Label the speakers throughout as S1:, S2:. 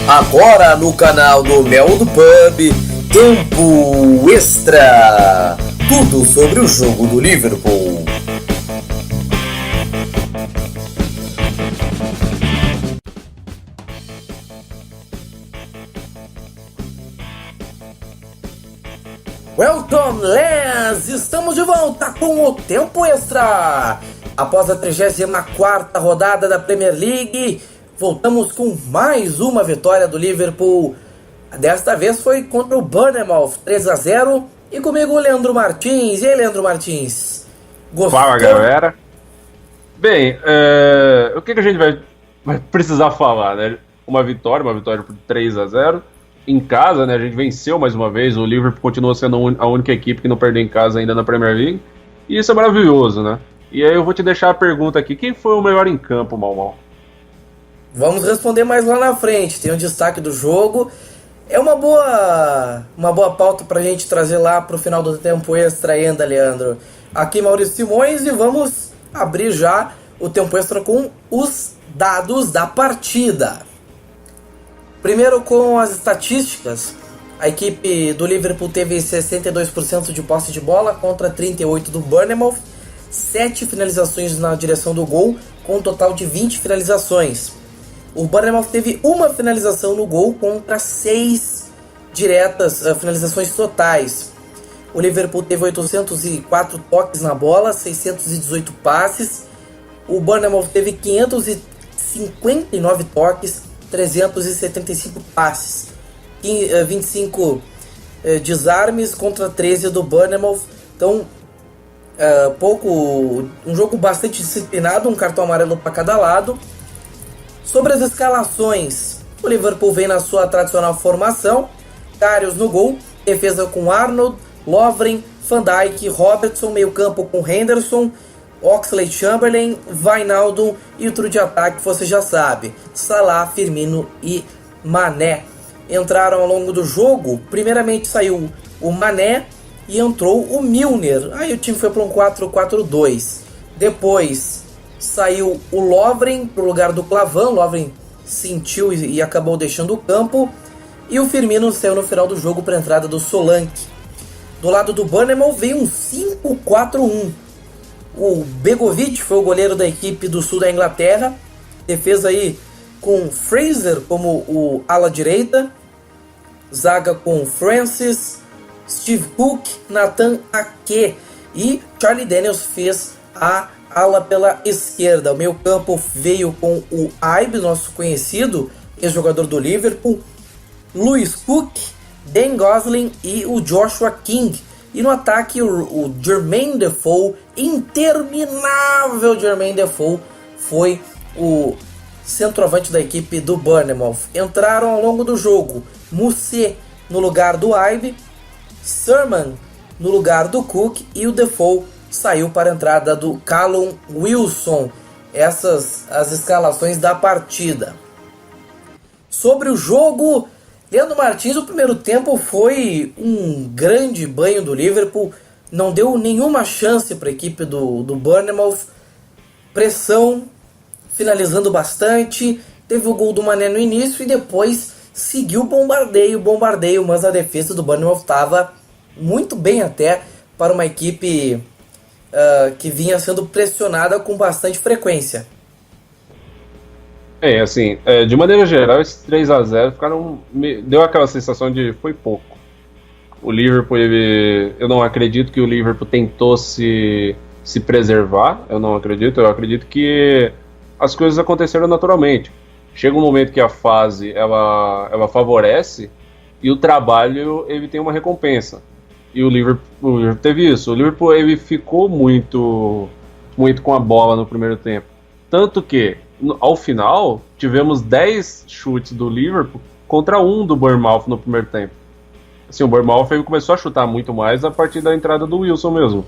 S1: Agora no canal do Mel do Pub, Tempo Extra. Tudo sobre o jogo do Liverpool. Welcome, lads! Estamos de volta com o Tempo Extra. Após a 34ª rodada da Premier League, voltamos com mais uma vitória do Liverpool. Desta vez foi contra o Bournemouth, 3-0. E comigo o Leandro Martins. E aí, Leandro Martins?
S2: Gostou? Fala, galera. Bem, o que a gente vai precisar falar, né? Uma vitória por 3-0. Em casa, né, a gente venceu mais uma vez. O Liverpool continua sendo a única equipe que não perdeu em casa ainda na Premier League. E isso é maravilhoso, né? E aí eu vou te deixar a pergunta aqui. Quem foi o melhor em campo, Mal?
S1: Vamos responder mais lá na frente. Tem o destaque do jogo. É uma boa pauta pra gente trazer lá pro final do Tempo Extra ainda, Leandro. Aqui Maurício Simões e vamos abrir já o Tempo Extra com os dados da partida. Primeiro com as estatísticas, a equipe do Liverpool teve 62% de posse de bola contra 38% do Bournemouth, 7 finalizações na direção do gol, com um total de 20 finalizações. O Bournemouth teve uma finalização no gol contra 6 finalizações totais. O Liverpool teve 804 toques na bola, 618 passes. O Bournemouth teve 559 toques, 375 passes, 25 desarmes contra 13 do Bournemouth. Então, um jogo bastante disciplinado, um cartão amarelo para cada lado. Sobre as escalações, o Liverpool vem na sua tradicional formação: Karius no gol, defesa com Arnold, Lovren, Van Dijk, Robertson, meio campo com Henderson, Oxlade-Chamberlain, Wijnaldum e o trio de ataque você já sabe: Salah, Firmino e Mané. Entraram ao longo do jogo, primeiramente saiu o Mané e entrou o Milner. Aí o time foi para um 4-4-2. Depois saiu o Lovren para o lugar do Klavan. Lovren sentiu e acabou deixando o campo. E o Firmino saiu no final do jogo para a entrada do Solanke. Do lado do Bournemouth veio um 5-4-1. O Begovic foi o goleiro da equipe do sul da Inglaterra. Defesa aí com Fraser como o ala direita. Zaga com Francis, Steve Cook, Nathan Ake e Charlie Daniels fez a ala pela esquerda. O meio campo veio com o Ibe, nosso conhecido ex-jogador do Liverpool, Lewis Cook, Dan Gosling e o Joshua King. E no ataque o Jermaine Defoe, interminável Jermaine Defoe, foi o centroavante da equipe do Bournemouth. Entraram ao longo do jogo Moussé no lugar do Ibe, Sermon no lugar do Cook e o Defoe saiu para a entrada do Callum Wilson. Essas as escalações da partida. Sobre o jogo, Leandro Martins, o primeiro tempo foi um grande banho do Liverpool. Não deu nenhuma chance para a equipe do Bournemouth. Pressão, finalizando bastante. Teve o gol do Mané no início e depois seguiu bombardeio. Mas a defesa do Bournemouth estava muito bem até para uma equipe que vinha sendo pressionada com bastante frequência.
S2: De maneira geral, esses 3-0 deu aquela sensação de foi pouco. O Liverpool, eu não acredito que o Liverpool tentou se preservar, eu acredito que as coisas aconteceram naturalmente. Chega um momento que a fase ela favorece e o trabalho ele tem uma recompensa. E o Liverpool teve isso. O Liverpool ele ficou muito com a bola no primeiro tempo. Tanto que ao final, tivemos 10 chutes do Liverpool contra 1 do Bournemouth no primeiro tempo. Assim, o Bournemouth começou a chutar muito mais a partir da entrada do Wilson mesmo.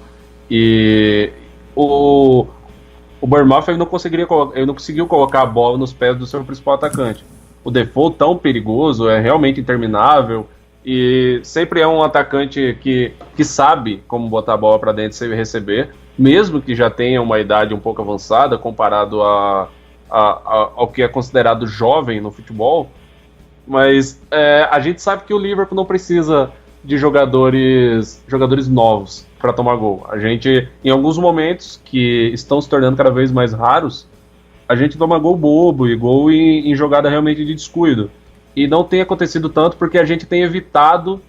S2: E o Bournemouth ele não conseguiu colocar a bola nos pés do seu principal atacante. O Defoe, tão perigoso, é realmente interminável. E sempre é um atacante que sabe como botar a bola para dentro sem receber, mesmo que já tenha uma idade um pouco avançada comparado ao que é considerado jovem no futebol. Mas a gente sabe que o Liverpool não precisa de jogadores novos para tomar gol. A gente, em alguns momentos que estão se tornando cada vez mais raros, a gente toma gol bobo e gol em jogada realmente de descuido. E não tem acontecido tanto porque a gente tem evitado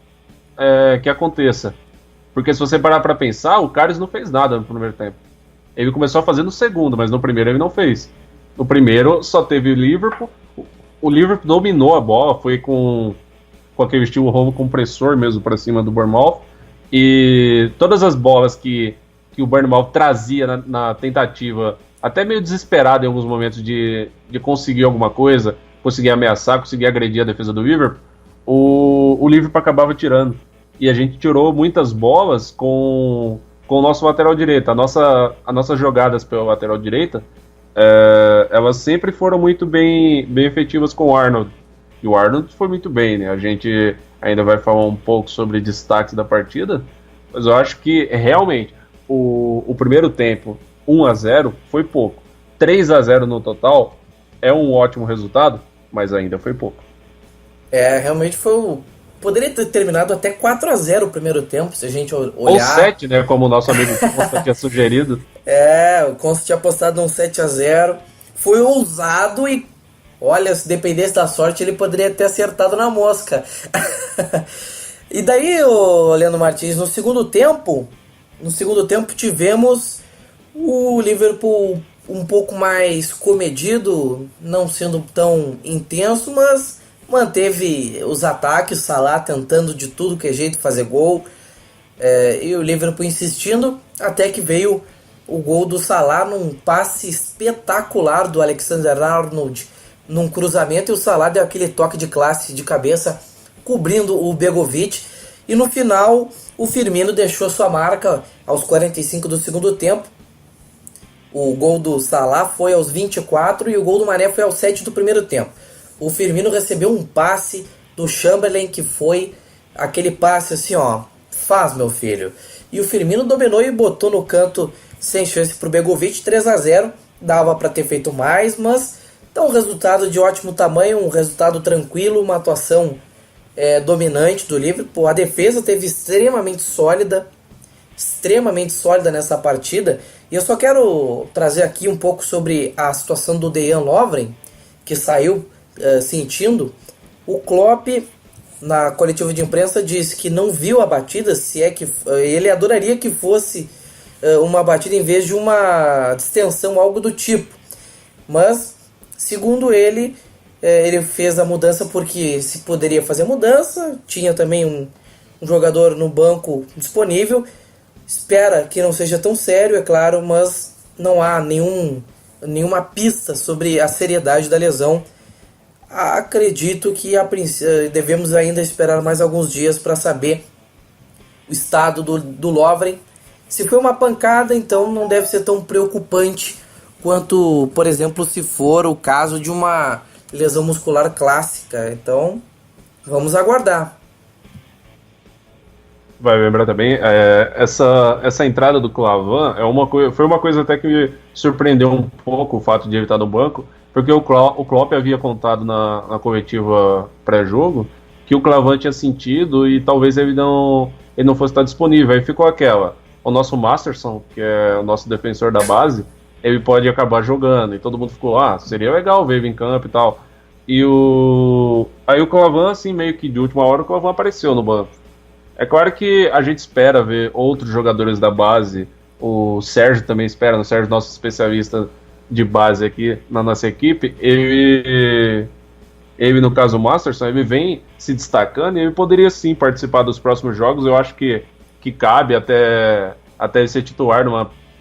S2: que aconteça. Porque se você parar para pensar, o Karius não fez nada no primeiro tempo. Ele começou a fazer no segundo, mas no primeiro ele não fez. No primeiro só teve o Liverpool. O Liverpool dominou a bola, foi com aquele estilo roubo compressor mesmo para cima do Bournemouth. E todas as bolas que o Bournemouth trazia na tentativa, até meio desesperado em alguns momentos de conseguir alguma coisa, conseguir ameaçar, conseguir agredir a defesa do Liverpool, o Liverpool acabava tirando. E a gente tirou muitas bolas com o nosso lateral direito. As nossas jogadas pela lateral direita, elas sempre foram muito bem efetivas com o Arnold. E o Arnold foi muito bem, né? A gente ainda vai falar um pouco sobre destaques da partida, mas eu acho que realmente o primeiro tempo, 1-0, foi pouco. 3-0 no total é um ótimo resultado, mas ainda foi pouco.
S1: Realmente poderia ter terminado até 4-0 o primeiro tempo, se a gente olhar.
S2: Ou 7, né? Como o nosso amigo Consta tinha sugerido.
S1: O Consta tinha apostado um 7-0. Foi ousado e, olha, se dependesse da sorte, ele poderia ter acertado na mosca. E daí, Leandro Martins, no segundo tempo tivemos o Liverpool um pouco mais comedido, não sendo tão intenso, mas manteve os ataques, o Salah tentando de tudo que é jeito fazer gol, e o Liverpool insistindo, até que veio o gol do Salah num passe espetacular do Alexander-Arnold num cruzamento, e o Salah deu aquele toque de classe de cabeça cobrindo o Begovic, e no final o Firmino deixou sua marca aos 45 do segundo tempo. O gol do Salah foi aos 24 e o gol do Mané foi aos 7 do primeiro tempo. O Firmino recebeu um passe do Chamberlain que foi aquele passe assim, ó, faz, meu filho. E o Firmino dominou e botou no canto sem chance pro Begovic. 3-0, dava para ter feito mais, mas então um resultado de ótimo tamanho, um resultado tranquilo, uma atuação dominante do Liverpool. A defesa teve extremamente sólida nessa partida. E eu só quero trazer aqui um pouco sobre a situação do Dejan Lovren, que saiu sentindo. O Klopp, na coletiva de imprensa, disse que não viu a batida, se é que ele adoraria que fosse uma batida em vez de uma distensão, algo do tipo. Mas, segundo ele, ele fez a mudança porque se poderia fazer a mudança, tinha também um jogador no banco disponível. Espera que não seja tão sério, é claro, mas não há nenhuma pista sobre a seriedade da lesão. Acredito que devemos ainda esperar mais alguns dias para saber o estado do Lovren. Se foi uma pancada, então não deve ser tão preocupante quanto, por exemplo, se for o caso de uma lesão muscular clássica. Então, vamos aguardar.
S2: Vai lembrar também, essa entrada do Clavan foi uma coisa até que me surpreendeu um pouco, o fato de ele estar no banco, porque o Klopp havia contado na coletiva pré-jogo que o Clavan tinha sentido e talvez ele não fosse estar disponível. Aí ficou o nosso Masterson, que é o nosso defensor da base, ele pode acabar jogando, e todo mundo ficou, seria legal ver ele em campo e tal. Aí o Clavan, assim, meio que de última hora, o Clavan apareceu no banco. É claro que a gente espera ver outros jogadores da base, o Sérgio também espera, o Sérgio, nosso especialista de base aqui na nossa equipe, ele no caso o Masterson, ele vem se destacando e ele poderia sim participar dos próximos jogos. Eu acho que cabe até ele ser titular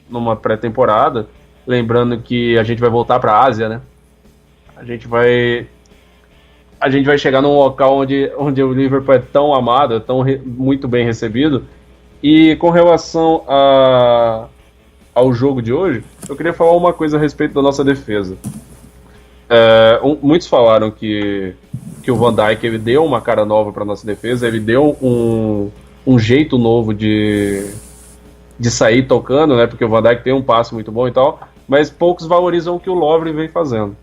S2: numa pré-temporada, lembrando que a gente vai voltar para a Ásia, né? A gente vai chegar num local onde o Liverpool é tão amado, é muito bem recebido. E com relação ao jogo de hoje, eu queria falar uma coisa a respeito da nossa defesa. Muitos falaram que o Van Dijk ele deu uma cara nova para nossa defesa, ele deu um jeito novo de sair tocando, né? Porque o Van Dijk tem um passe muito bom e tal, mas poucos valorizam o que o Lovren vem fazendo.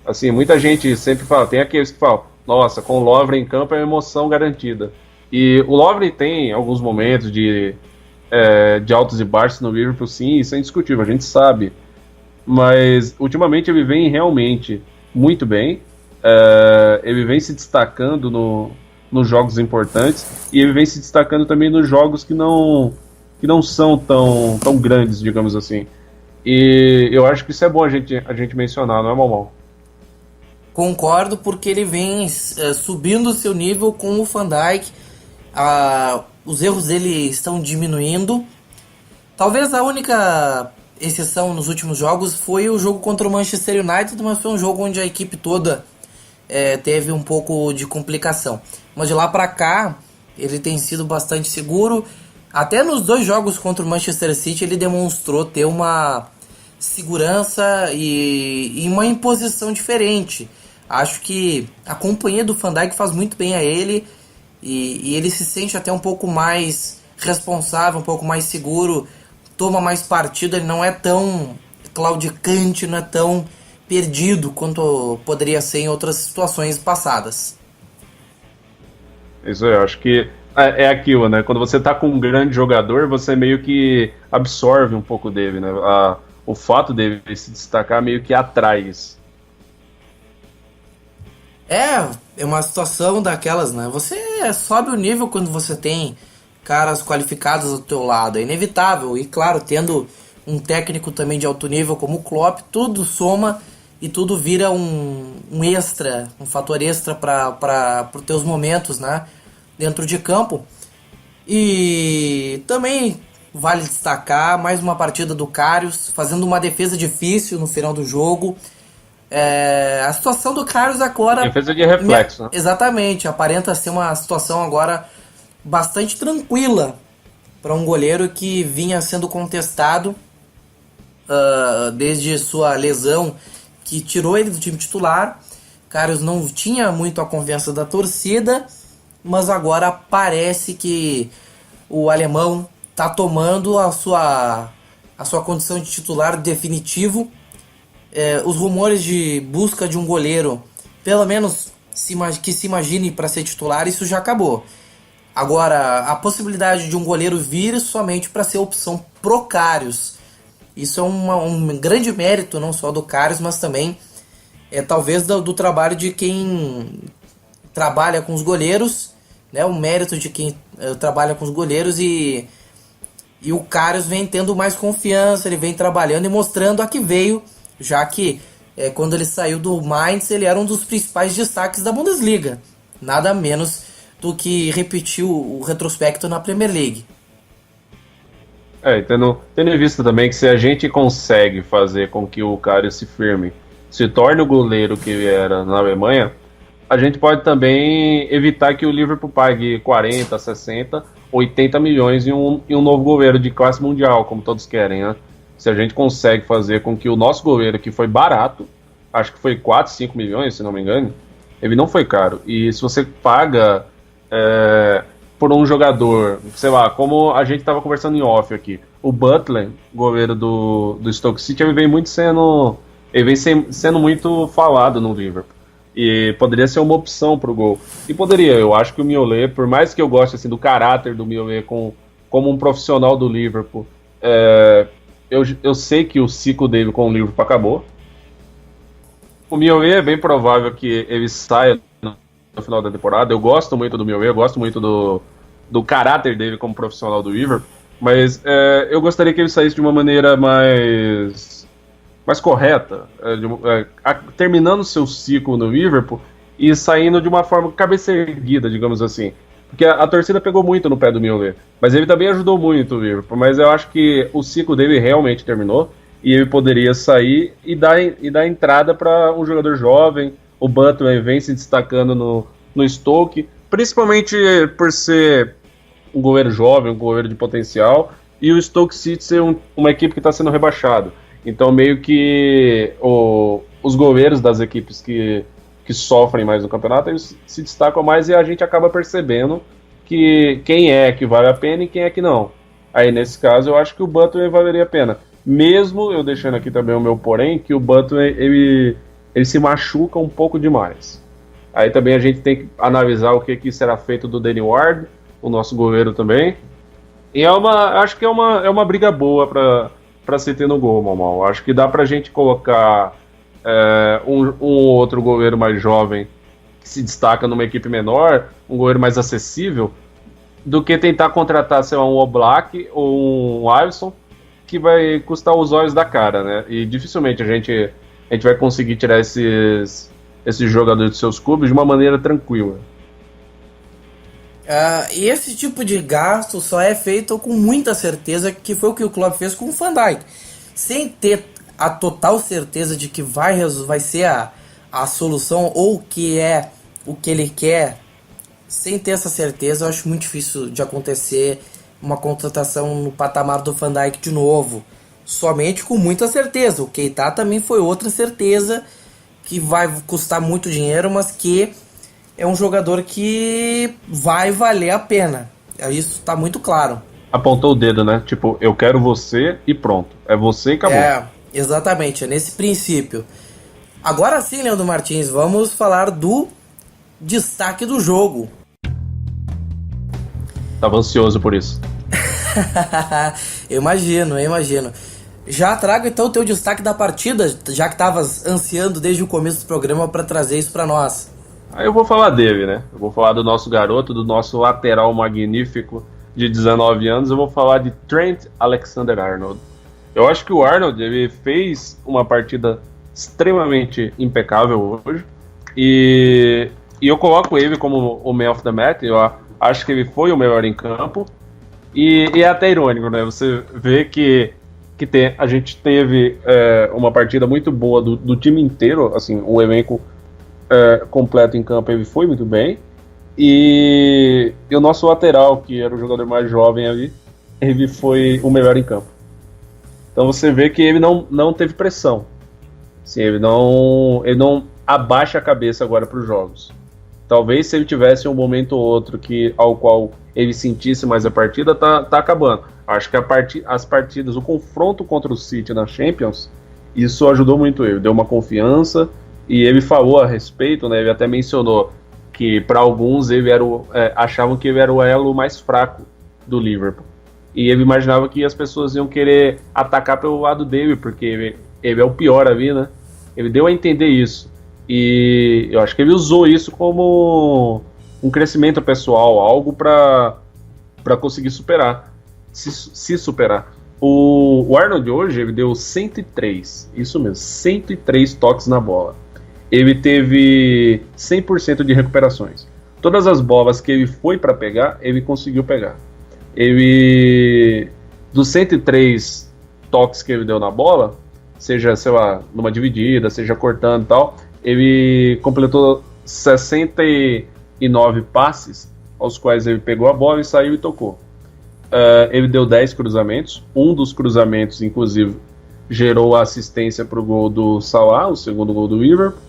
S2: Assim, muita gente sempre fala, tem aqueles que falam, nossa, com o Lovren em campo é uma emoção garantida. E o Lovren tem alguns momentos de altos e baixos no Liverpool, sim, isso é indiscutível, a gente sabe. Mas ultimamente ele vem realmente muito bem. Ele vem se destacando nos jogos importantes e ele vem se destacando também nos jogos que não são tão grandes, digamos assim. E eu acho que isso é bom a gente mencionar, não é, Malmal?
S1: Concordo, porque ele vem subindo o seu nível com o Van Dijk. Os erros dele estão diminuindo. Talvez a única exceção nos últimos jogos foi o jogo contra o Manchester United, mas foi um jogo onde a equipe toda teve um pouco de complicação. Mas de lá pra cá, ele tem sido bastante seguro. Até nos 2 jogos contra o Manchester City, ele demonstrou ter uma segurança e uma imposição diferente. Acho que a companhia do Van Dijk faz muito bem a ele e ele se sente até um pouco mais responsável, um pouco mais seguro, toma mais partido, ele não é tão claudicante, não é tão perdido quanto poderia ser em outras situações passadas.
S2: Isso eu acho que é aquilo, né? Quando você tá com um grande jogador, você meio que absorve um pouco dele, né? O fato dele se destacar meio que atrai isso.
S1: É uma situação daquelas, né? Você sobe o nível quando você tem caras qualificados ao teu lado, é inevitável. E claro, tendo um técnico também de alto nível como o Klopp, tudo soma e tudo vira um extra, um fator extra para os teus momentos, né? Dentro de campo. E também vale destacar mais uma partida do Karius, fazendo uma defesa difícil no final do jogo. A situação do Karius agora...
S2: Defesa de reflexo, né?
S1: Exatamente, aparenta ser uma situação agora bastante tranquila para um goleiro que vinha sendo contestado desde sua lesão, que tirou ele do time titular. Karius não tinha muito a confiança da torcida, mas agora parece que o alemão está tomando a sua condição de titular definitivo. Os rumores de busca de um goleiro, pelo menos que se imagine para ser titular, isso já acabou. Agora, a possibilidade de um goleiro vir somente para ser opção pro Karius, isso é um grande mérito, não só do Karius, mas também talvez do trabalho de quem trabalha com os goleiros, né? O mérito de quem trabalha com os goleiros e o Karius vem tendo mais confiança, ele vem trabalhando e mostrando a que veio, já que quando ele saiu do Mainz, ele era um dos principais destaques da Bundesliga, nada menos do que repetiu o retrospecto na Premier League.
S2: Tendo em vista também que se a gente consegue fazer com que o Karius se firme, se torne o goleiro que ele era na Alemanha, a gente pode também evitar que o Liverpool pague 40, 60, 80 milhões em um novo goleiro de classe mundial, como todos querem, né? Se a gente consegue fazer com que o nosso goleiro, que foi barato, acho que foi 4, 5 milhões, se não me engano, ele não foi caro. E se você paga por um jogador, sei lá, como a gente estava conversando em off aqui, o Butler, goleiro do Stoke City, ele vem sendo muito falado no Liverpool. E poderia ser uma opção para o gol. E poderia, eu acho que o Mignolet, por mais que eu goste assim, do caráter do Mignolet como um profissional do Liverpool, eu sei que o ciclo dele com o Liverpool acabou. O Mignolet é bem provável que ele saia no final da temporada. Eu gosto muito do Mignolet, eu gosto muito do caráter dele como profissional do Liverpool, mas eu gostaria que ele saísse de uma maneira mais correta, terminando seu ciclo no Liverpool e saindo de uma forma cabeça erguida, digamos assim. Porque a torcida pegou muito no pé do Mignolet, mas ele também ajudou muito o Liverpool. Mas eu acho que o ciclo dele realmente terminou e ele poderia sair e dar entrada para um jogador jovem. O Butler vem se destacando no Stoke, principalmente por ser um goleiro jovem, um goleiro de potencial, e o Stoke City ser uma equipe que está sendo rebaixado. Então meio que os goleiros das equipes que sofrem mais no campeonato, eles se destacam mais e a gente acaba percebendo quem é que vale a pena e quem é que não. Aí nesse caso eu acho que o Butler valeria a pena. Mesmo eu deixando aqui também o meu porém, que o Butler ele se machuca um pouco demais. Aí também a gente tem que analisar o que será feito do Danny Ward, o nosso goleiro também. E acho que é uma briga boa para se ter no gol, Mamal. Acho que dá pra gente colocar um outro goleiro mais jovem que se destaca numa equipe menor, um goleiro mais acessível, do que tentar contratar, sei lá, um Oblak ou um Alisson, que vai custar os olhos da cara, né? E dificilmente a gente vai conseguir tirar esses jogadores de seus clubes de uma maneira tranquila.
S1: E esse tipo de gasto só é feito com muita certeza, que foi o que o Klopp fez com o Van Dijk. Sem ter a total certeza de que vai ser a solução ou que é o que ele quer, sem ter essa certeza, eu acho muito difícil de acontecer uma contratação no patamar do Van Dijk de novo. Somente com muita certeza. O Keita também foi outra certeza, que vai custar muito dinheiro, mas que é um jogador que vai valer a pena. Isso está muito claro.
S2: Apontou o dedo, né? Tipo, eu quero você e pronto. É você e acabou.
S1: Exatamente. É nesse princípio. Agora sim, Leandro Martins, vamos falar do destaque do jogo.
S2: Tava ansioso por isso.
S1: Eu imagino. Já trago então o teu destaque da partida, já que estavas ansiando desde o começo do programa para trazer isso para nós.
S2: Aí eu vou falar dele, né? Eu vou falar do nosso garoto, do nosso lateral magnífico de 19 anos. Eu vou falar de Trent Alexander-Arnold. Eu acho que o Arnold, ele fez uma partida extremamente impecável hoje. E eu coloco ele como o man of the match. Eu acho que ele foi o melhor em campo. E é até irônico, né? Você vê que a gente teve uma partida muito boa do time inteiro, assim, o elenco completo em campo, ele foi muito bem. E o nosso lateral, que era o jogador mais jovem ali, ele foi o melhor em campo. Então você vê que ele não teve pressão. Assim, ele não abaixa a cabeça agora para os jogos. Talvez se ele tivesse um momento ou outro ao qual ele sentisse mais a partida, tá acabando. Acho que as partidas, o confronto contra o City na Champions, isso ajudou muito ele, deu uma confiança, e ele falou a respeito, né, ele até mencionou que para alguns ele achavam que ele era o elo mais fraco do Liverpool. E ele imaginava que as pessoas iam querer atacar pelo lado dele, porque ele é o pior ali, né? Ele deu a entender isso. E eu acho que ele usou isso como um crescimento pessoal, algo para conseguir se superar. O Arnold hoje, ele deu 103, isso mesmo, 103 toques na bola. Ele teve 100% de recuperações. Todas as bolas que ele foi para pegar, ele conseguiu pegar. Dos 103 toques que ele deu na bola, seja, sei lá, numa dividida, seja cortando e tal, ele completou 69 passes, aos quais ele pegou a bola e saiu e tocou. Ele deu 10 cruzamentos, um dos cruzamentos, inclusive, gerou a assistência para o gol do Salah, o segundo gol do Liverpool.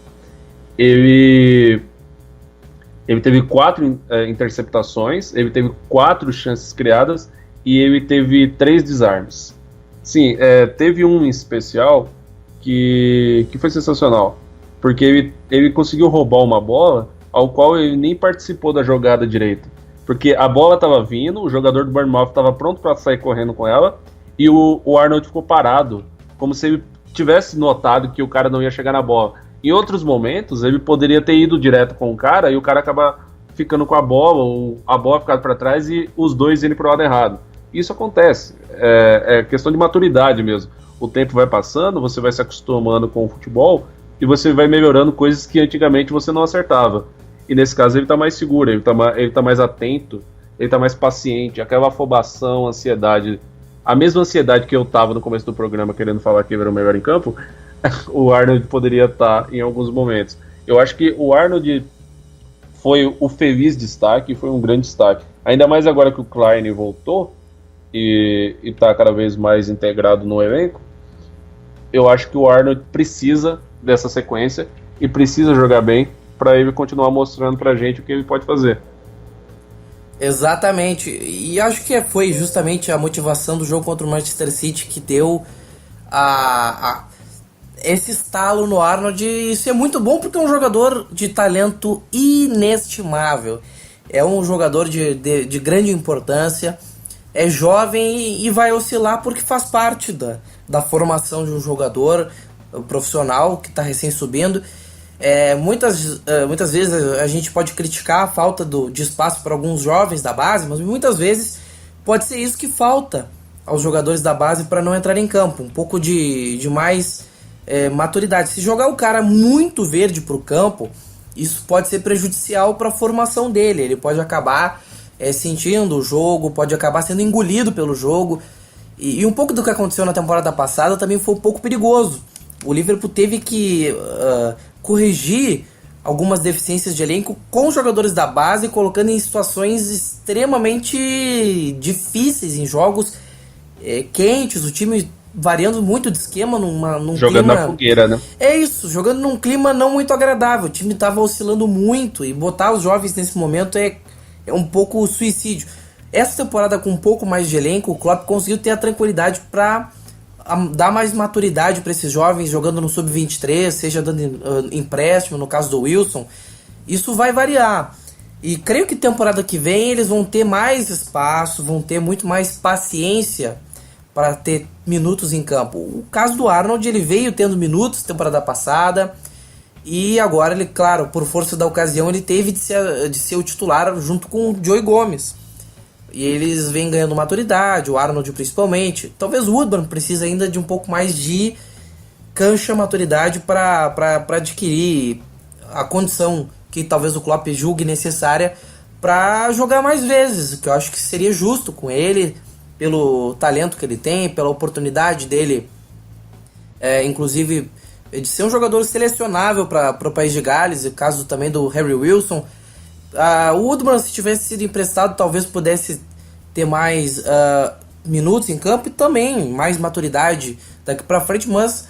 S2: Ele teve 4 interceptações, ele teve 4 chances criadas e ele teve 3 desarmes. Sim, teve um em especial que foi sensacional, porque ele conseguiu roubar uma bola ao qual ele nem participou da jogada direito. Porque a bola estava vindo, o jogador do Bournemouth estava pronto para sair correndo com ela, e o Arnold ficou parado, como se ele tivesse notado que o cara não ia chegar na bola. Em outros momentos, ele poderia ter ido direto com o cara, e o cara acaba ficando com a bola, ou a bola ficando para trás, e os dois indo para o lado errado. Isso acontece, é questão de maturidade mesmo. O tempo vai passando, você vai se acostumando com o futebol, e você vai melhorando coisas que antigamente você não acertava. E nesse caso ele está mais seguro, ele tá mais atento, ele está mais paciente. Aquela afobação, ansiedade, a mesma ansiedade que eu estava no começo do programa querendo falar que ele era o melhor em campo, o Arnold poderia estar em alguns momentos. Eu acho que o Arnold foi o feliz destaque, foi um grande destaque. Ainda mais agora que o Klein voltou e está cada vez mais integrado no elenco. Eu acho que o Arnold precisa dessa sequência e precisa jogar bem para ele continuar mostrando pra gente o que ele pode fazer.
S1: Exatamente, e acho que foi justamente a motivação do jogo contra o Manchester City que deu esse estalo no Arnold, isso é muito bom porque é um jogador de talento inestimável. É um jogador de grande importância, é jovem e vai oscilar porque faz parte da formação de um jogador profissional que está recém subindo. Muitas vezes a gente pode criticar a falta de espaço para alguns jovens da base, mas muitas vezes pode ser isso que falta aos jogadores da base para não entrar em campo. Um pouco de mais maturidade. Se jogar o cara muito verde para o campo, isso pode ser prejudicial para a formação dele. Ele pode acabar sentindo o jogo, pode acabar sendo engolido pelo jogo. E um pouco do que aconteceu na temporada passada também foi um pouco perigoso. O Liverpool teve que corrigir algumas deficiências de elenco com os jogadores da base, colocando em situações extremamente difíceis, em jogos quentes, o time variando muito de esquema num
S2: jogando
S1: clima...
S2: na fogueira, né?
S1: É isso, jogando num clima não muito agradável. O time estava oscilando muito e botar os jovens nesse momento é um pouco suicídio. Essa temporada, com um pouco mais de elenco, o Klopp conseguiu ter a tranquilidade para dar mais maturidade para esses jovens, jogando no Sub-23, seja dando empréstimo, no caso do Wilson. Isso vai variar. E creio que temporada que vem eles vão ter mais espaço, vão ter muito mais paciência para ter minutos em campo. O caso do Arnold, ele veio tendo minutos temporada passada e agora ele, claro, por força da ocasião, ele teve de ser o titular junto com o Joey Gomes. E eles vêm ganhando maturidade, o Arnold principalmente. Talvez o Woodburn precise ainda de um pouco mais de cancha, maturidade para adquirir a condição que talvez o Klopp julgue necessária para jogar mais vezes, que eu acho que seria justo com ele, pelo talento que ele tem, pela oportunidade dele, inclusive de ser um jogador selecionável para o país de Gales, o caso também do Harry Wilson. O Woodburn, se tivesse sido emprestado, talvez pudesse ter mais minutos em campo e também mais maturidade daqui para frente, mas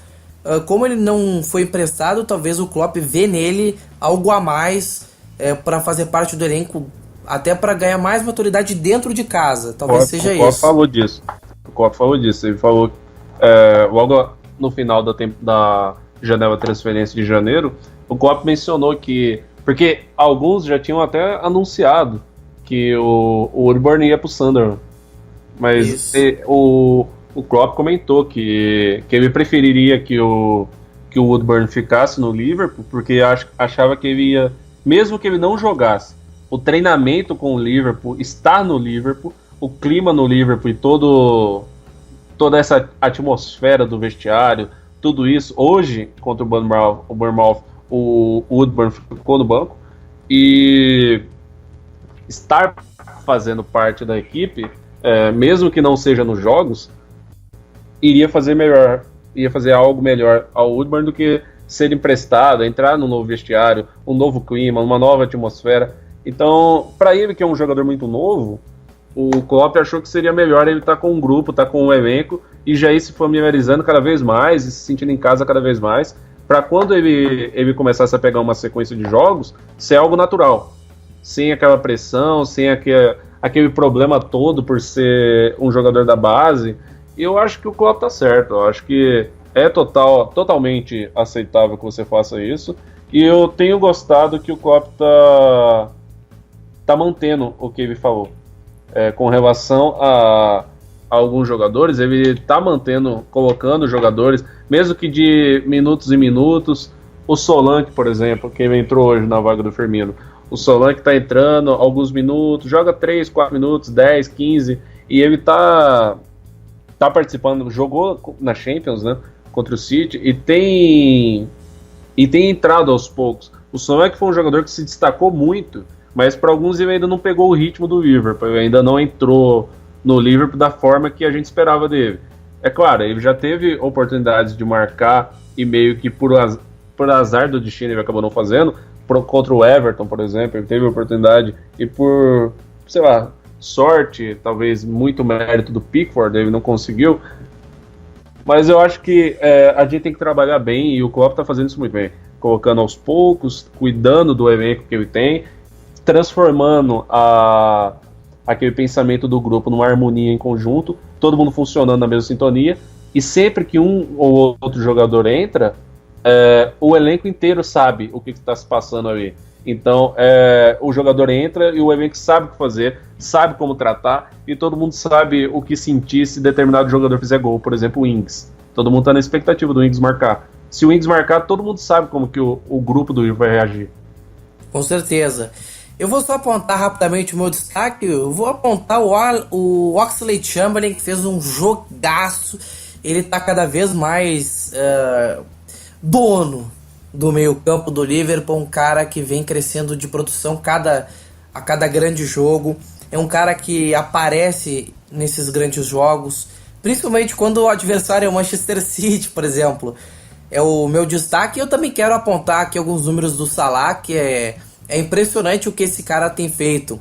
S1: como ele não foi emprestado, talvez o Klopp vê nele algo a mais para fazer parte do elenco, até para ganhar mais maturidade dentro de casa. Talvez seja isso.
S2: O Klopp falou disso. Ele falou logo no final da janela de transferência de janeiro, o Klopp mencionou que, porque alguns já tinham até anunciado que o Woodburn ia pro Sunderland, mas o Klopp comentou que ele preferiria que o Woodburn ficasse no Liverpool, porque achava que ele ia, mesmo que ele não jogasse, o treinamento com o Liverpool, estar no Liverpool, o clima no Liverpool e toda essa atmosfera do vestiário, tudo isso, hoje, contra o Bournemouth, o Woodburn ficou no banco, e estar fazendo parte da equipe, mesmo que não seja nos jogos, iria fazer algo melhor ao Woodburn do que ser emprestado, entrar num novo vestiário, um novo clima, uma nova atmosfera. Então, para ele, que é um jogador muito novo, o Klopp achou que seria melhor ele estar com um grupo, estar com um elenco e já ir se familiarizando cada vez mais e se sentindo em casa cada vez mais, para quando ele começasse a pegar uma sequência de jogos, ser algo natural, sem aquela pressão, sem aquele problema todo por ser um jogador da base. E eu acho que o Klopp tá certo, eu acho que é totalmente aceitável que você faça isso, e eu tenho gostado que o Klopp tá mantendo o que ele falou. Com relação a alguns jogadores, ele tá colocando jogadores, mesmo que de minutos em minutos. O Solanke, por exemplo, que ele entrou hoje na vaga do Firmino, o Solanke tá entrando alguns minutos, joga 3, 4 minutos, 10, 15, e ele tá participando, jogou na Champions, né, contra o City, e tem entrado aos poucos. O Solanke foi um jogador que se destacou muito, mas para alguns ele ainda não pegou o ritmo do Liverpool, ele ainda não entrou no Liverpool da forma que a gente esperava dele. É claro, ele já teve oportunidades de marcar e meio que por azar do destino ele acabou não fazendo. Contra o Everton, por exemplo, ele teve oportunidade e por, sei lá, sorte, talvez muito mérito do Pickford, ele não conseguiu. Mas eu acho que a gente tem que trabalhar bem, e o Klopp está fazendo isso muito bem, colocando aos poucos, cuidando do elenco que ele tem, transformando aquele pensamento do grupo numa harmonia em conjunto, todo mundo funcionando na mesma sintonia, E sempre que um ou outro jogador entra, o elenco inteiro sabe o que está se passando ali. Então, o jogador entra e o elenco sabe o que fazer, sabe como tratar, e todo mundo sabe o que sentir se determinado jogador fizer gol. Por exemplo, o Ings. Todo mundo está na expectativa do Ings marcar. Se o Ings marcar, todo mundo sabe como que o grupo do Ings vai reagir.
S1: Com certeza. Eu vou só apontar rapidamente o meu destaque. Eu vou apontar o Oxlade-Chamberlain, que fez um jogaço. Ele tá cada vez mais dono do meio campo do Liverpool. Um cara que vem crescendo de produção a cada grande jogo. É um cara que aparece nesses grandes jogos, principalmente quando o adversário é o Manchester City, por exemplo. É o meu destaque. Eu também quero apontar aqui alguns números do Salah, que é impressionante o que esse cara tem feito.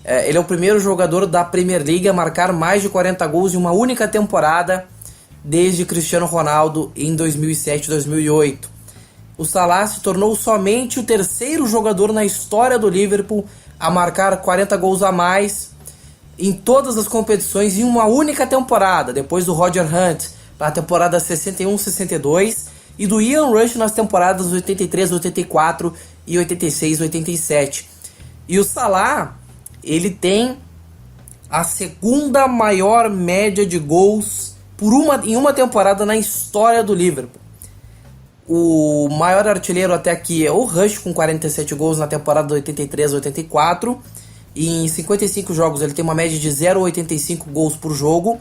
S1: Ele é o primeiro jogador da Premier League a marcar mais de 40 gols em uma única temporada, desde Cristiano Ronaldo em 2007-2008. O Salah se tornou somente o terceiro jogador na história do Liverpool a marcar 40 gols a mais em todas as competições em uma única temporada, depois do Roger Hunt na temporada 61-62 e do Ian Rush nas temporadas 83-84 e 86-87. E o Salah, ele tem a segunda maior média de gols em uma temporada na história do Liverpool. O maior artilheiro até aqui é o Rush, com 47 gols na temporada 83-84. E em 55 jogos ele tem uma média de 0,85 gols por jogo.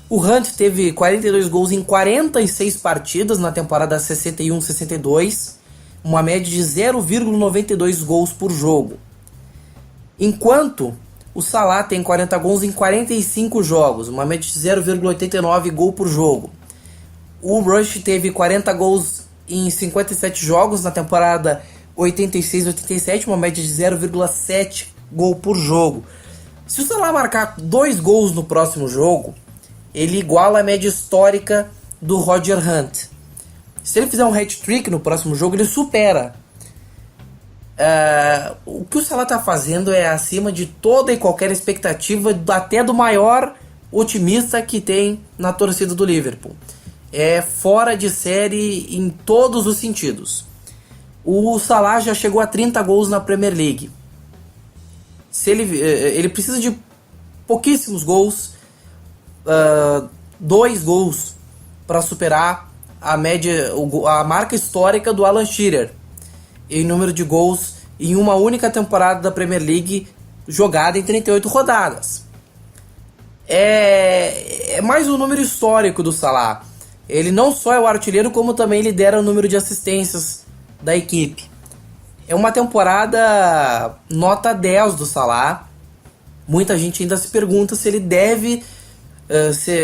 S1: O Hunt teve 42 gols em 46 partidas na temporada 61-62, uma média de 0,92 gols por jogo. Enquanto o Salah tem 40 gols em 45 jogos, uma média de 0,89 gol por jogo. O Rush teve 40 gols em 57 jogos na temporada 86-87, uma média de 0,7 gol por jogo. Se o Salah marcar 2 gols no próximo jogo, ele iguala a média histórica do Roger Hunt. Se ele fizer um hat-trick no próximo jogo, ele supera. O que o Salah está fazendo é acima de toda e qualquer expectativa, até do maior otimista que tem na torcida do Liverpool. É fora de série em todos os sentidos. O Salah já chegou a 30 gols na Premier League. Ele precisa de pouquíssimos gols, 2 gols para superar a marca histórica do Alan Shearer em número de gols em uma única temporada da Premier League jogada em 38 rodadas. É mais um número histórico do Salah. Ele não só é o artilheiro, como também lidera o número de assistências da equipe. É uma temporada nota 10 do Salah. Muita gente ainda se pergunta se ele deve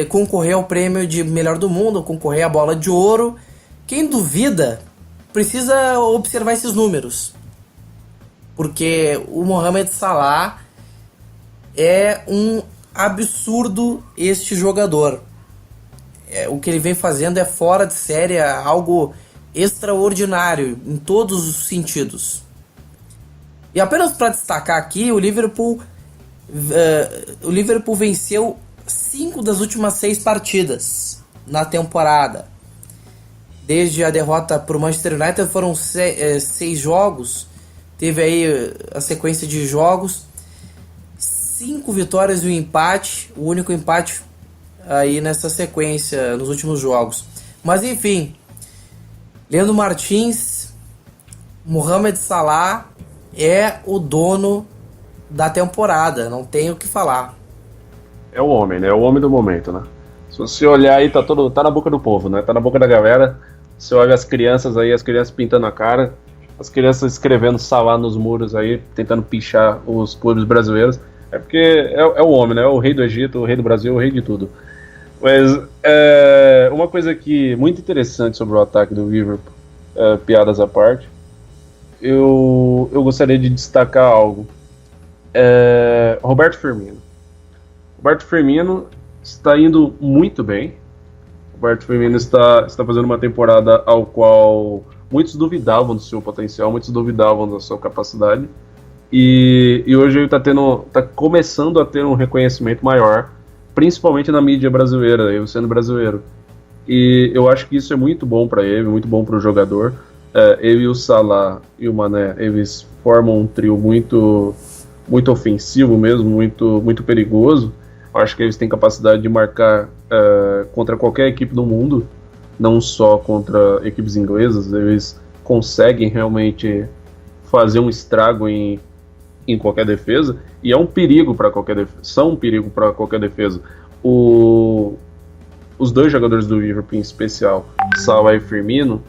S1: concorrer ao prêmio de melhor do mundo, ou concorrer à bola de ouro. Quem duvida precisa observar esses números, porque o Mohamed Salah é um absurdo este jogador. O que ele vem fazendo é fora de série, é algo extraordinário em todos os sentidos. E apenas para destacar aqui, o Liverpool venceu 5 das últimas 6 partidas na temporada. Desde a derrota para o Manchester United foram 6 jogos. Teve aí a sequência de jogos, 5 vitórias e um empate. O único empate aí nessa sequência nos últimos jogos. Mas enfim, Leandro Martins, Mohamed Salah é o dono da temporada, não tenho o que falar.
S2: É o homem, né? É o homem do momento, né? Se você olhar aí, tá na boca do povo, né? Tá na boca da galera. Você olha as crianças aí, as crianças pintando a cara, as crianças escrevendo Salah nos muros aí, tentando pichar os clubes brasileiros. É porque é o homem, né? É o rei do Egito, o rei do Brasil, o rei de tudo. Mas uma coisa que muito interessante sobre o ataque do Liverpool, piadas à parte, eu gostaria de destacar algo. Roberto Firmino. Roberto Firmino está indo muito bem. Roberto Firmino está fazendo uma temporada ao qual muitos duvidavam do seu potencial, muitos duvidavam da sua capacidade. E hoje ele tá começando a ter um reconhecimento maior, principalmente na mídia brasileira, eu sendo brasileiro. E eu acho que isso é muito bom para ele, muito bom para o jogador. Ele, o Salah e o Mané, eles formam um trio muito, muito ofensivo mesmo, muito, muito perigoso. Eu acho que eles têm capacidade de marcar contra qualquer equipe do mundo, não só contra equipes inglesas. Eles conseguem realmente fazer um estrago em qualquer defesa, e é um perigo para qualquer defesa. São um perigo para qualquer defesa. Os dois jogadores do Liverpool, em especial, Salah e Firmino,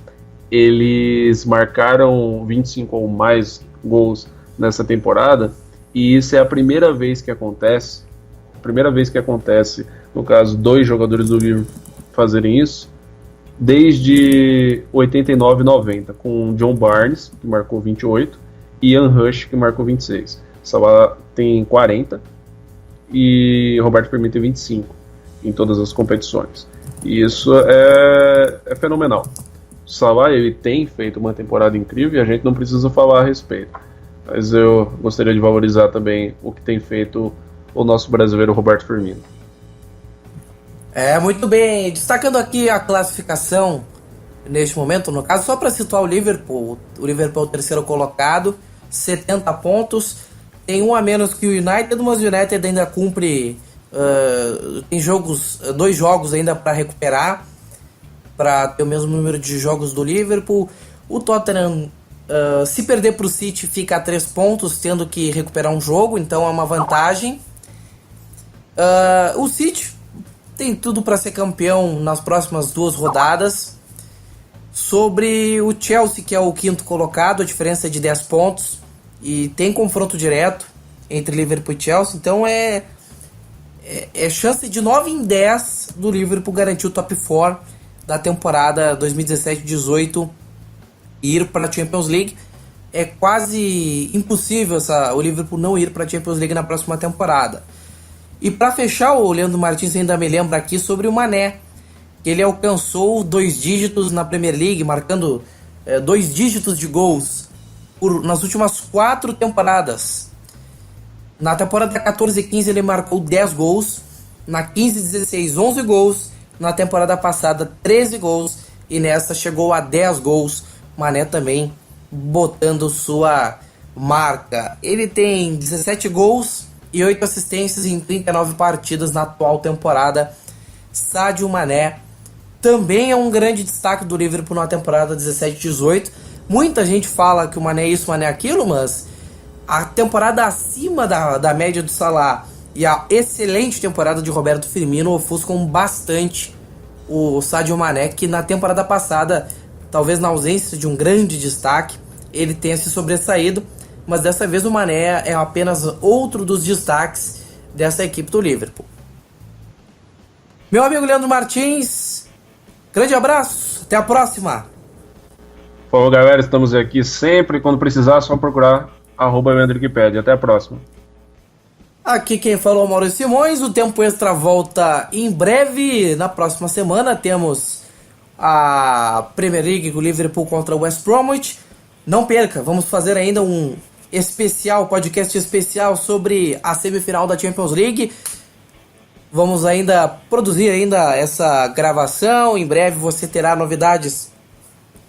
S2: eles marcaram 25 ou mais gols nessa temporada, e isso é a primeira vez que acontece. No caso, dois jogadores do Liverpool fazerem isso desde 89-90, com John Barnes, que marcou 28, e Ian Rush, que marcou 26. Salah tem 40 e Roberto Firmino tem 25 em todas as competições. E isso é fenomenal. O Salah, ele tem feito uma temporada incrível e a gente não precisa falar a respeito. Mas eu gostaria de valorizar também o que tem feito o nosso brasileiro Roberto Firmino.
S1: Muito bem. Destacando aqui a classificação neste momento, no caso, só para situar o Liverpool. O Liverpool é o terceiro colocado, 70 pontos. Tem um a menos que o United, mas o United ainda cumpre... tem dois jogos ainda para recuperar, para ter o mesmo número de jogos do Liverpool. O Tottenham, se perder para o City, fica a 3 pontos, tendo que recuperar um jogo, então é uma vantagem. O City tem tudo para ser campeão nas próximas 2 rodadas. Sobre o Chelsea, que é o quinto colocado, a diferença é de 10 pontos, e tem confronto direto entre Liverpool e Chelsea, então é chance de 9 em 10 do Liverpool garantir o top 4 da temporada 2017-18 e ir para a Champions League. É quase impossível o Liverpool não ir para a Champions League na próxima temporada. E para fechar, o Leandro Martins ainda me lembra aqui sobre o Mané, que ele alcançou 2 dígitos na Premier League, marcando 2 dígitos de gols nas últimas 4 temporadas. Na temporada 14 e 15 ele marcou 10 gols, na 15 e 16 11 gols, na temporada passada 13 gols e nessa chegou a 10 gols. Mané também botando sua marca. Ele tem 17 gols e 8 assistências em 39 partidas na atual temporada. Sadio Mané também é um grande destaque do Liverpool na temporada 17-18. Muita gente fala que o Mané é isso, o Mané é aquilo, mas a temporada acima da média do Salah e a excelente temporada de Roberto Firmino ofuscam bastante o Sadio Mané, que na temporada passada, talvez na ausência de um grande destaque, ele tenha se sobressaído, mas dessa vez o Mané é apenas outro dos destaques dessa equipe do Liverpool. Meu amigo Leandro Martins, grande abraço, até a próxima!
S2: Falou, galera, estamos aqui sempre, quando precisar é só procurar @Leandrowikipedia. Até a próxima.
S1: Aqui quem falou é o Maurício Simões. O Tempo Extra volta em breve. Na próxima semana temos a Premier League, o Liverpool contra o West Bromwich. Não perca, vamos fazer ainda um podcast especial sobre a semifinal da Champions League. Vamos ainda produzir essa gravação. Em breve você terá novidades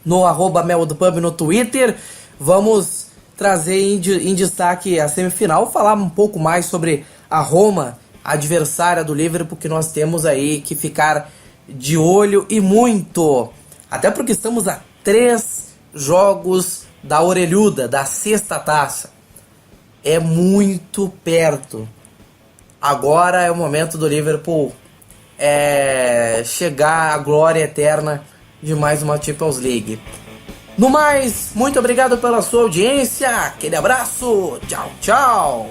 S1: no @meldopub no Twitter. Vamos trazer em destaque a semifinal, falar um pouco mais sobre a Roma, adversária do Liverpool, que nós temos aí que ficar de olho e muito. Até porque estamos a 3 jogos da orelhuda, da 6ª taça. É muito perto. Agora é o momento do Liverpool chegar à glória eterna de mais uma Champions League. No mais, muito obrigado pela sua audiência. Aquele abraço. Tchau, tchau.